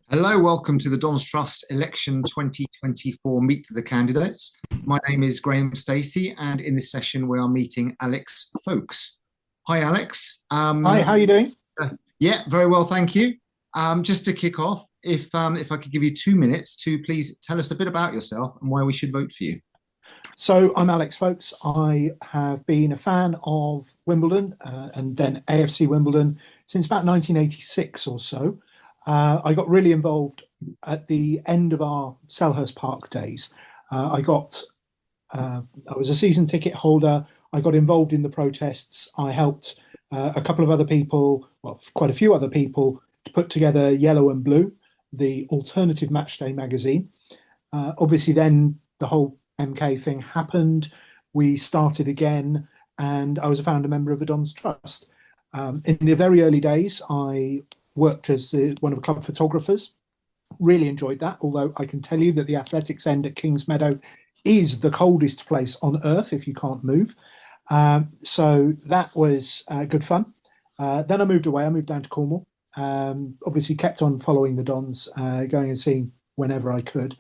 Hello, welcome to the Dons Trust Election 2024 Meet the Candidates. My name is Graham Stacey, and in this session, we are meeting Alex Folkes. Hi, Alex. Hi, how are you doing? Yeah, very well, thank you. Just to kick off, if I could give you 2 minutes to please tell us a bit about yourself and why we should vote for you. So I'm Alex Folkes. I have been a fan of Wimbledon and then AFC Wimbledon since about 1986 or so. I got really involved at the end of our Selhurst Park days. I was a season ticket holder. I got involved in the protests. I helped a couple of other people, well, quite a few other people, to put together Yellow and Blue, the alternative matchday magazine. Obviously, then the whole MK thing happened. We started again, and I was a founder member of the Dons Trust. In the very early days, I worked as one of the club photographers. Really enjoyed that, although I can tell you that the athletics end at Kings Meadow is the coldest place on earth if you can't move. So that was good fun. Then I moved away. I moved down to Cornwall. Obviously, kept on following the Dons, going and seeing whenever I could.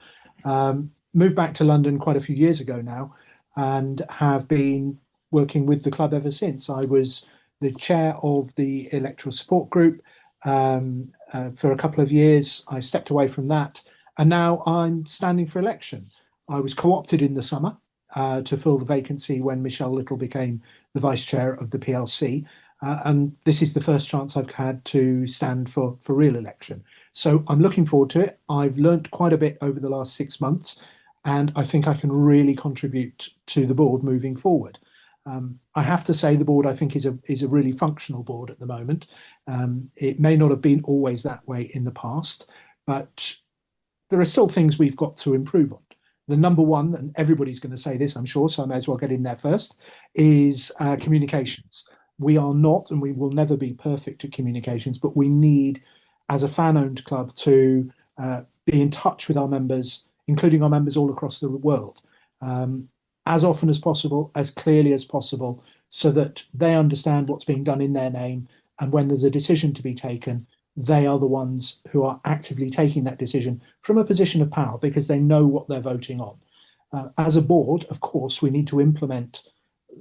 Moved back to London quite a few years ago now, and have been working with the club ever since. I was the chair of the electoral support group for a couple of years. I stepped away from that, and now I'm standing for election. I was co-opted in the summer to fill the vacancy when Michelle Little became the vice chair of the PLC. And this is the first chance I've had to stand for real election. So I'm looking forward to it. I've learnt quite a bit over the last 6 months, and I think I can really contribute to the board moving forward. I have to say the board I think is a really functional board at the moment. It may not have been always that way in the past, but there are still things we've got to improve on. The number one, and everybody's going to say this, I'm sure, so I may as well get in there first, is communications. We are not and we will never be perfect at communications, but we need, as a fan owned club, to be in touch with our members, including our members all across the world, as often as possible, as clearly as possible, so that they understand what's being done in their name. And when there's a decision to be taken, they are the ones who are actively taking that decision from a position of power because they know what they're voting on. As a board, of course, we need to implement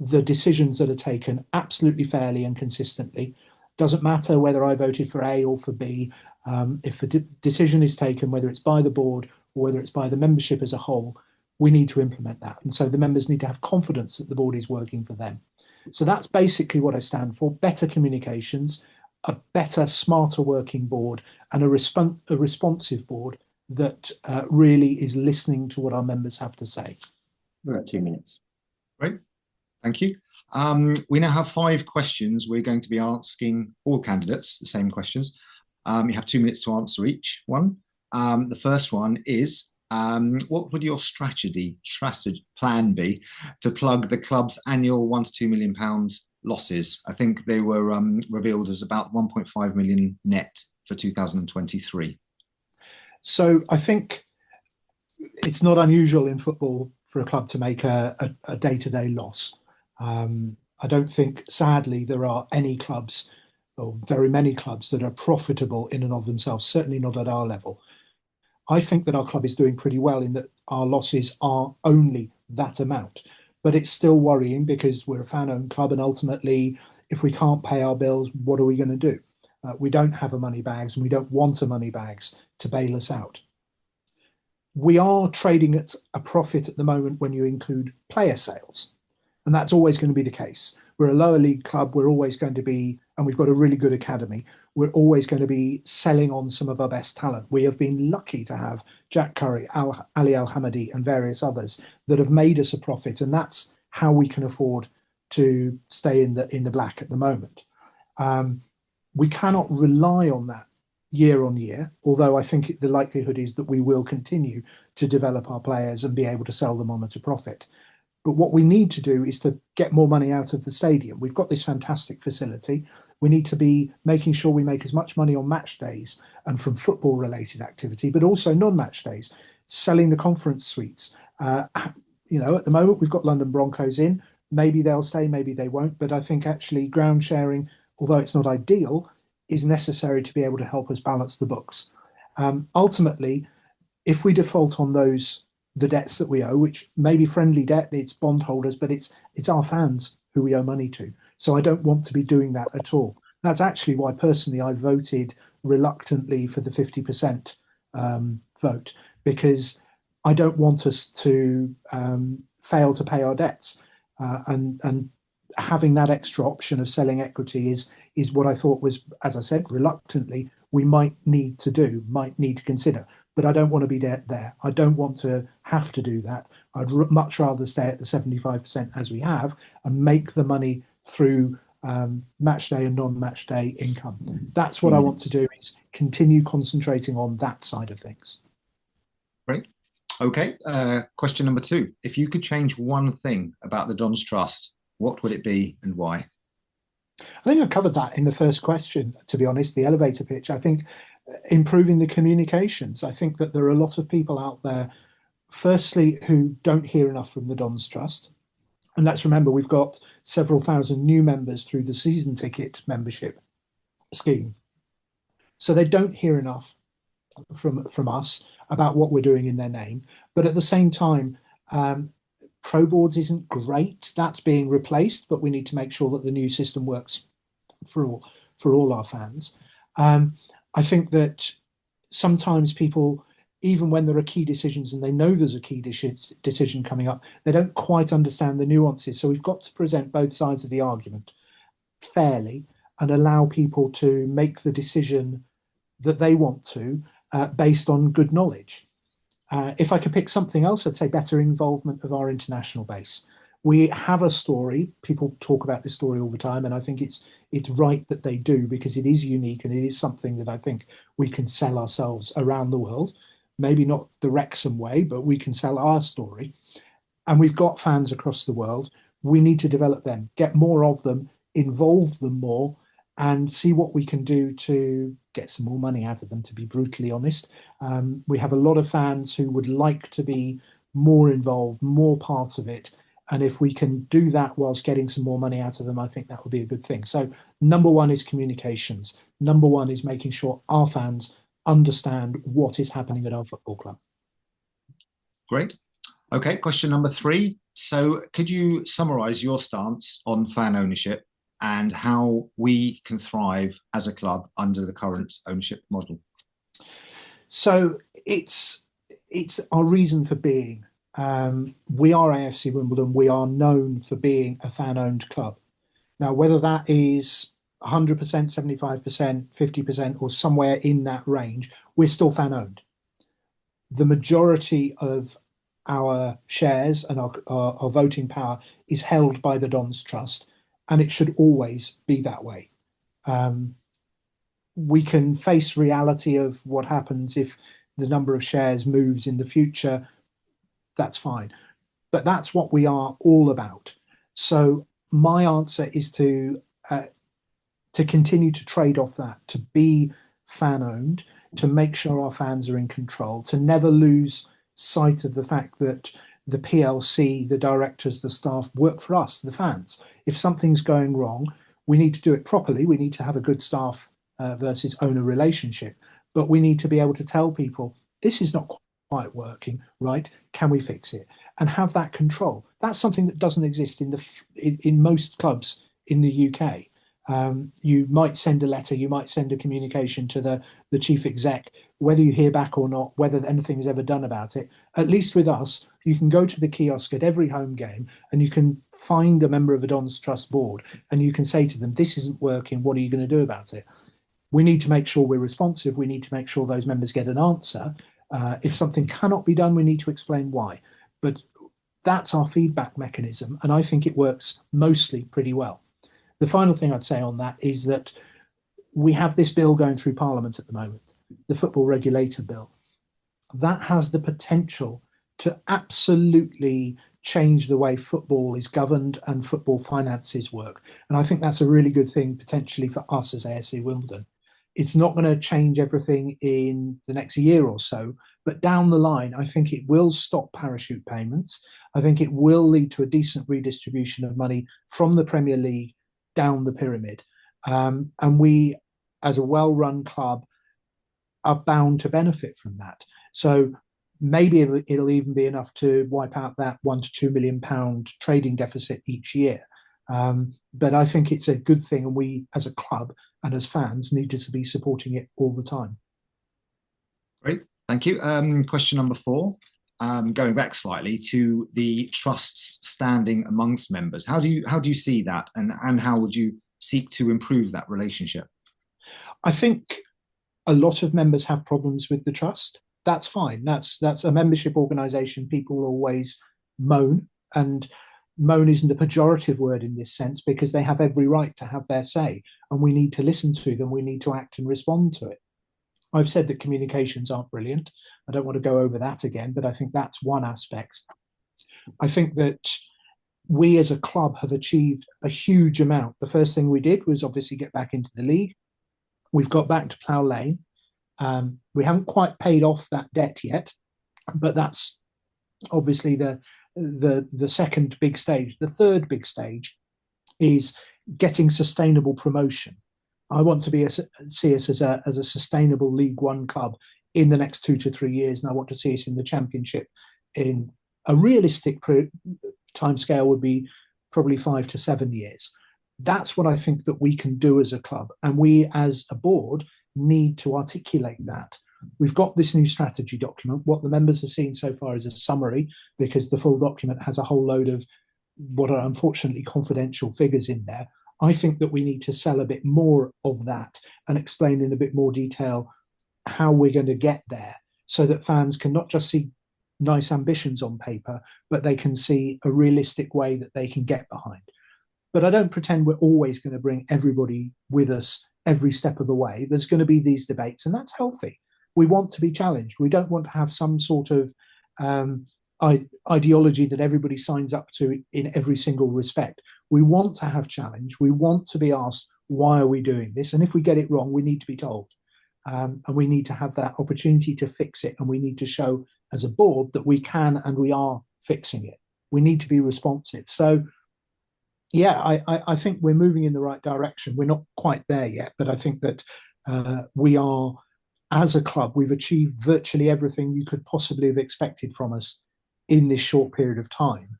the decisions that are taken absolutely fairly and consistently. Doesn't matter whether I voted for A or for B. If a decision is taken, whether it's by the board or whether it's by the membership as a whole, we need to implement that. And so the members need to have confidence that the board is working for them. So that's basically what I stand for: better communications, a better, smarter working board, and a responsive board that really is listening to what our members have to say. We're at 2 minutes. Great, thank you. We now have 5 questions. We're going to be asking all candidates the same questions. You have 2 minutes to answer each one. The first one is, what would your strategy plan be to plug the club's annual £1 to £2 million losses? I think they were revealed as about 1.5 million net for 2023. So I think it's not unusual in football for a club to make a day-to-day loss. I don't think, sadly, there are any clubs or very many clubs that are profitable in and of themselves, certainly not at our level. I think that our club is doing pretty well in that our losses are only that amount. But it's still worrying because we're a fan-owned club, and ultimately, if we can't pay our bills, what are we going to do? We don't have a money bags, and we don't want a money bags to bail us out. We are trading at a profit at the moment when you include player sales, and that's always going to be the case. We're a lower league club. We're always going to be, and we've got a really good academy. We're always going to be selling on some of our best talent. We have been lucky to have Jack Curry, Ali Al Hamadi, and various others that have made us a profit, and that's how we can afford to stay in the black at the moment. We cannot rely on that year on year, although I think the likelihood is that we will continue to develop our players and be able to sell them on at a profit. But what we need to do is to get more money out of the stadium. We've got this fantastic facility. We need to be making sure we make as much money on match days and from football related activity, but also non-match days, selling the conference suites. At the moment we've got London Broncos in. Maybe they'll stay, maybe they won't. But I think actually ground sharing, although it's not ideal, is necessary to be able to help us balance the books. Ultimately, if we default on the debts that we owe, which may be friendly debt, it's bondholders, but it's our fans who we owe money to. So I don't want to be doing that at all. That's actually why personally I voted reluctantly for the 50% vote, because I don't want us to fail to pay our debts. And having that extra option of selling equity is what I thought was, as I said, reluctantly, we might need to consider. But I don't want to be there. I don't want to have to do that. I'd much rather stay at the 75% as we have and make the money through match day and non-match day income. That's what I want to do, is continue concentrating on that side of things. Great. Okay. Question number 2. If you could change one thing about the Don's Trust, what would it be and why? I think I covered that in the first question, to be honest, the elevator pitch. I think improving the communications. I think that there are a lot of people out there, firstly, who don't hear enough from the Don's Trust. And let's remember, we've got several thousand new members through the season ticket membership scheme. So they don't hear enough from us about what we're doing in their name. But at the same time, Pro Boards isn't great. That's being replaced, but we need to make sure that the new system works for all our fans. I think that sometimes people, even when there are key decisions and they know there's a key decision coming up, they don't quite understand the nuances. So we've got to present both sides of the argument fairly and allow people to make the decision that they want to based on good knowledge. If I could pick something else, I'd say better involvement of our international base. We have a story. People talk about this story all the time, and I think it's right that they do, because it is unique and it is something that I think we can sell ourselves around the world. Maybe not the Wrexham way, but we can sell our story. And we've got fans across the world. We need to develop them, get more of them, involve them more, and see what we can do to get some more money out of them, to be brutally honest. We have a lot of fans who would like to be more involved, more part of it. And if we can do that whilst getting some more money out of them, I think that would be a good thing. So number 1 is communications. Number 1 is making sure our fans understand what is happening at our football club. Great. Okay, question number 3. So could you summarize your stance on fan ownership and how we can thrive as a club under the current ownership model? So it's our reason for being. We are AFC Wimbledon. We are known for being a fan-owned club. Now, whether that is 100%, 75%, 50%, or somewhere in that range, we're still fan-owned. The majority of our shares and our voting power is held by the Don's Trust, and it should always be that way. We can face reality of what happens if the number of shares moves in the future. That's fine. But that's what we are all about. So my answer is to continue to trade off that, to be fan-owned, to make sure our fans are in control, to never lose sight of the fact that the PLC, the directors, the staff work for us, the fans. If something's going wrong, we need to do it properly. We need to have a good staff versus owner relationship. But we need to be able to tell people, this is not quite working, right? Can we fix it? And have that control. That's something that doesn't exist in most clubs in the UK. You might send a letter, you might send a communication to the chief exec, whether you hear back or not, whether anything is ever done about it. At least with us, you can go to the kiosk at every home game and you can find a member of a Don's Trust board and you can say to them, this isn't working, what are you going to do about it? We need to make sure we're responsive. We need to make sure those members get an answer. If something cannot be done, we need to explain why. But that's our feedback mechanism, and I think it works mostly pretty well. The final thing I'd say on that is that we have this bill going through Parliament at the moment, the Football Regulator Bill. That has the potential to absolutely change the way football is governed and football finances work. And I think that's a really good thing potentially for us as AFC Wimbledon. It's not going to change everything in the next year or so, but down the line, I think it will stop parachute payments. I think it will lead to a decent redistribution of money from the Premier League down the pyramid. And we as a well-run club, are bound to benefit from that. So maybe it'll even be enough to wipe out that £1 to £2 million trading deficit each year. But I think it's a good thing, and we as a club and as fans need to be supporting it all the time. Great, thank you. Question number 4, going back slightly to the trust's standing amongst members. How do you see that, and how would you seek to improve that relationship? I think a lot of members have problems with the trust. That's fine. That's a membership organisation. People always moan, and moan isn't a pejorative word in this sense, because they have every right to have their say, and we need to listen to them. We need to act and respond to it. I've said that communications aren't brilliant. I don't want to go over that again, but I think that's one aspect. I think that we as a club have achieved a huge amount. The first thing we did was obviously get back into the league. We've got back to Plough Lane. We haven't quite paid off that debt yet, but that's obviously the second big stage. The third big stage is getting sustainable promotion. I want to see us as a sustainable League One club in the next 2 to 3 years, and I want to see us in the Championship in a realistic timescale would be probably 5 to 7 years. That's what I think that we can do as a club, and we as a board need to articulate that. We've got this new strategy document. What the members have seen so far is a summary, because the full document has a whole load of what are unfortunately confidential figures in there. I think that we need to sell a bit more of that and explain in a bit more detail how we're going to get there, so that fans can not just see nice ambitions on paper, but they can see a realistic way that they can get behind. But I don't pretend we're always going to bring everybody with us every step of the way. There's going to be these debates, and that's healthy. We want to be challenged. We don't want to have some sort of ideology that everybody signs up to in every single respect. We want to have challenge. We want to be asked, why are we doing this? And if we get it wrong, we need to be told. And we need to have that opportunity to fix it. And we need to show as a board that we can and we are fixing it. We need to be responsive. So, yeah, I think we're moving in the right direction. We're not quite there yet, but I think that we are, as a club, we've achieved virtually everything you could possibly have expected from us in this short period of time.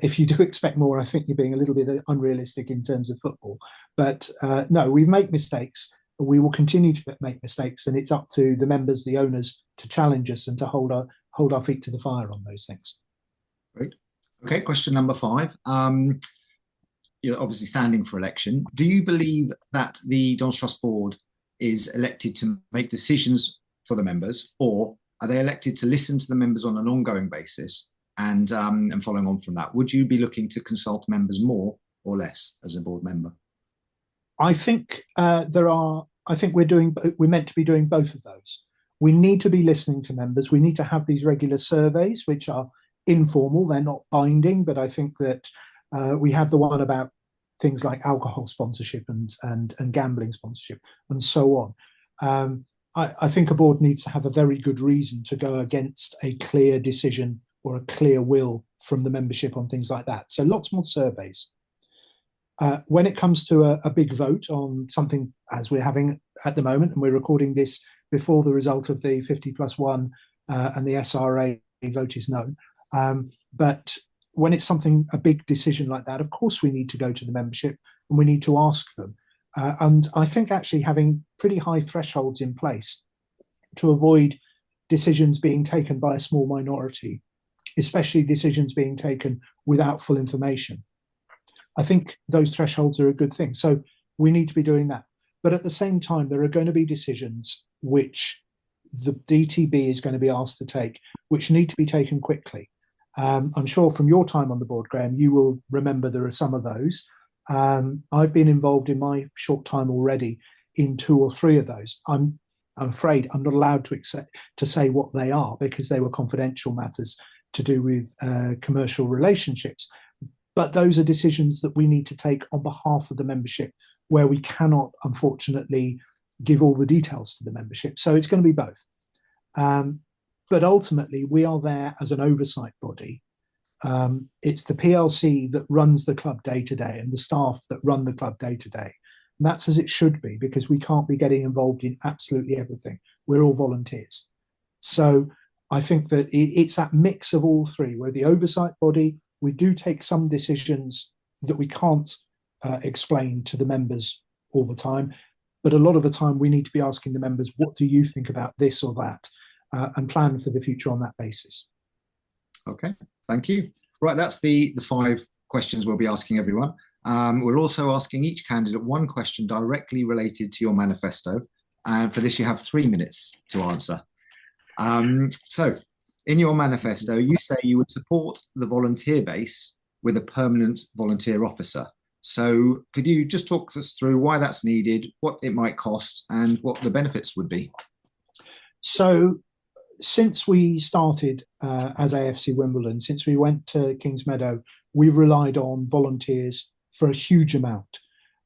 If you do expect more, I think you're being a little bit unrealistic in terms of football. But no, we've made mistakes. We will continue to make mistakes, and it's up to the members, the owners, to challenge us and to hold our feet to the fire on those things. Great. Okay, question number 5. You're obviously standing for election. Do you believe that the Dons Trust board is elected to make decisions for the members, or are they elected to listen to the members on an ongoing basis? And following on from that, would you be looking to consult members more or less as a board member? I think I think we're meant to be doing both of those. We need to be listening to members. We need to have these regular surveys, which are informal. They're not binding, but I think that we have the one about things like alcohol sponsorship and gambling sponsorship and so on. I think a board needs to have a very good reason to go against a clear decision or a clear will from the membership on things like that. So lots more surveys. When it comes to a big vote on something, as we're having at the moment, and we're recording this before the result of the 50+1 and the SRA vote is known. But when it's a big decision like that, of course we need to go to the membership and we need to ask them. And I think actually having pretty high thresholds in place to avoid decisions being taken by a small minority, especially decisions being taken without full information, I think those thresholds are a good thing. So we need to be doing that. But at the same time, there are going to be decisions which the DTB is going to be asked to take, which need to be taken quickly. I'm sure from your time on the board, Graham, you will remember there are some of those. I've been involved in my short time already in 2 or 3 of those. I'm afraid I'm not allowed to say what they are, because they were confidential matters to do with commercial relationships. But those are decisions that we need to take on behalf of the membership, where we cannot, unfortunately, give all the details to the membership. So it's going to be both. But ultimately, we are there as an oversight body. It's the PLC that runs the club day to day and the staff that run the club day to day. And that's as it should be, because we can't be getting involved in absolutely everything. We're all volunteers. So I think that it's that mix of all three. We're the oversight body. We do take some decisions that we can't explain to the members all the time. But a lot of the time, we need to be asking the members, what do you think about this or that? And plan for the future on that basis. Okay, thank you. Right, that's the 5 questions we'll be asking everyone. We're also asking each candidate one question directly related to your manifesto. And for this, you have 3 minutes to answer. So, in your manifesto, you say you would support the volunteer base with a permanent volunteer officer. So, could you just talk us through why that's needed, what it might cost, and what the benefits would be? So, since we started as AFC Wimbledon, since we went to Kingsmeadow, we've relied on volunteers for a huge amount.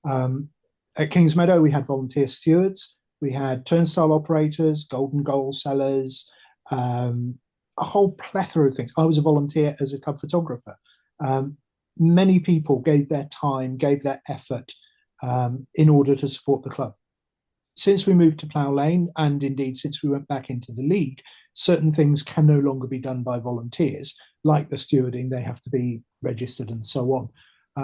At Kingsmeadow, we had volunteer stewards, we had turnstile operators, golden goal sellers, a whole plethora of things. I was a volunteer as a club photographer. Many people gave their time, gave their effort in order to support the club. Since we moved to Plough Lane, and indeed since we went back into the league, certain things can no longer be done by volunteers, like the stewarding. They have to be registered and so on.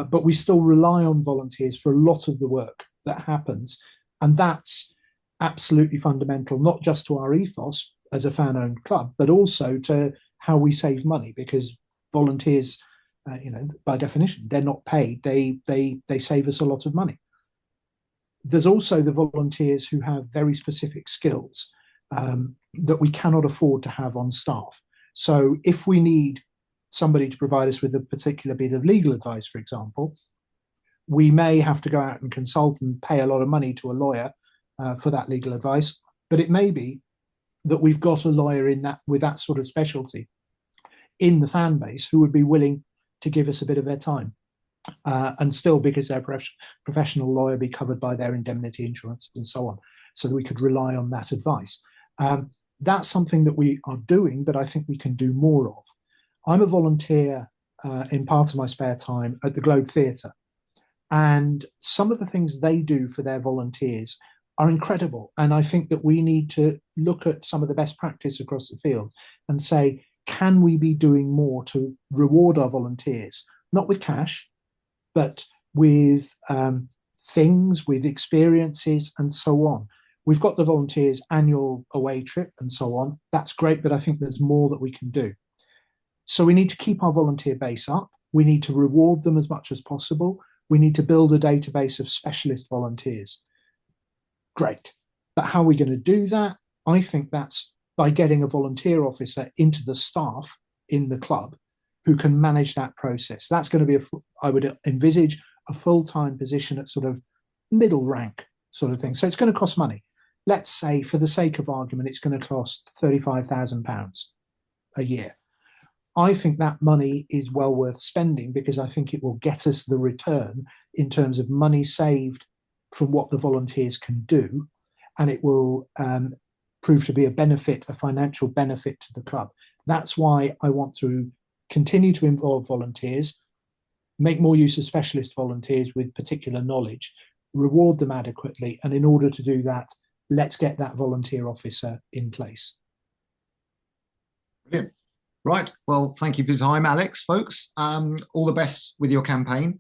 But we still rely on volunteers for a lot of the work that happens. And that's absolutely fundamental, not just to our ethos as a fan-owned club, but also to how we save money, because volunteers, by definition, they're not paid. They save us a lot of money. There's also the volunteers who have very specific skills that we cannot afford to have on staff. So if we need somebody to provide us with a particular bit of legal advice, for example, we may have to go out and consult and pay a lot of money to a lawyer for that legal advice. But it may be that we've got a lawyer with that sort of specialty in the fan base who would be willing to give us a bit of their time. And still, because they're a professional lawyer, be covered by their indemnity insurance and so on, so that we could rely on that advice. That's something that we are doing, but I think we can do more of. I'm a volunteer in part of my spare time at the Globe Theatre, and some of the things they do for their volunteers are incredible. And I think that we need to look at some of the best practice across the field and say, can we be doing more to reward our volunteers, not with cash, but with things, with experiences and so on. We've got the volunteers' annual away trip and so on. That's great, but I think there's more that we can do. So we need to keep our volunteer base up. We need to reward them as much as possible. We need to build a database of specialist volunteers. Great. But how are we going to do that? I think that's by getting a volunteer officer into the staff in the club who can manage that process. That's going to be, I would envisage, a full-time position at sort of middle rank sort of thing. So it's going to cost money. Let's say, for the sake of argument, it's going to cost £35,000 a year. I think that money is well worth spending, because I think it will get us the return in terms of money saved from what the volunteers can do, and it will prove to be a benefit, a financial benefit to the club. That's why I want to continue to involve volunteers, make more use of specialist volunteers with particular knowledge, reward them adequately, and in order to do that, let's get that volunteer officer in place. Brilliant. Right. Well, thank you for your time, Alex, folks. All the best with your campaign.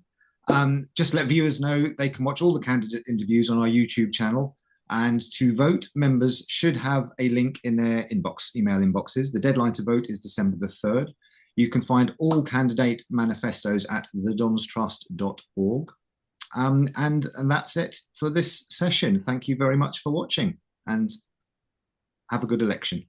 Just let viewers know they can watch all the candidate interviews on our YouTube channel. And to vote, members should have a link in their email inboxes. The deadline to vote is December the 3rd. You can find all candidate manifestos at thedonstrust.org. And that's it for this session. Thank you very much for watching, and have a good election.